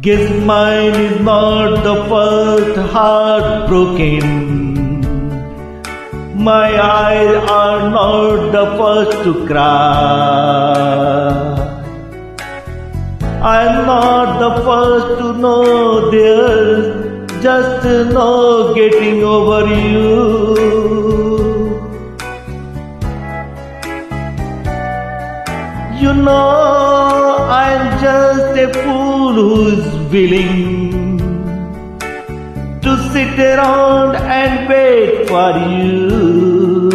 Guess mine is not the first heart broken. My eyes are not the first to cry. I'm not the first to know there's just no getting over you. You know I'm just a fool who's willing to sit around and wait for you.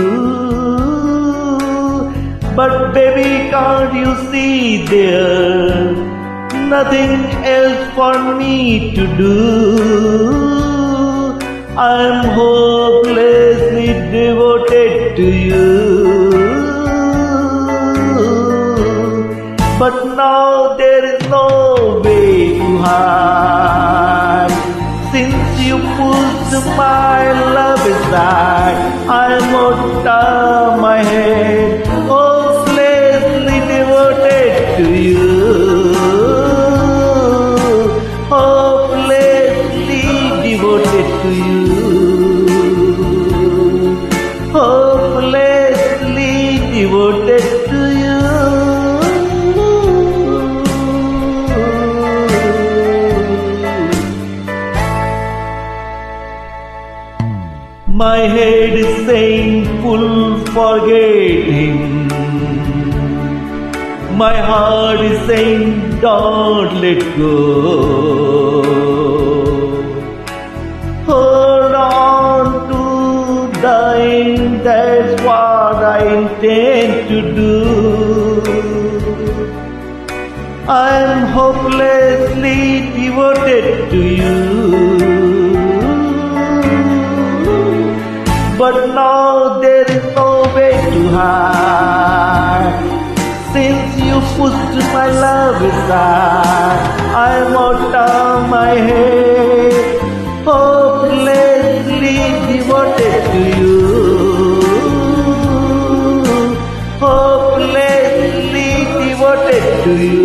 But baby, can't you see there's nothing else for me to do? I'm hopelessly devoted to you. But now there is no way to hide. Since you pushed my love aside, I'm out of my head, hopelessly devoted to you. Hopelessly devoted to you. Hopelessly devoted to you. My head is saying, "Fool, forget him." My heart is saying, "Don't let go." Hold on to the end, that's what I intend to do. I'm hopelessly devoted to you. But now there is no way to hide. Since you pushed my love aside, I'm out of my head, hopelessly devoted to you. Hopelessly devoted to you.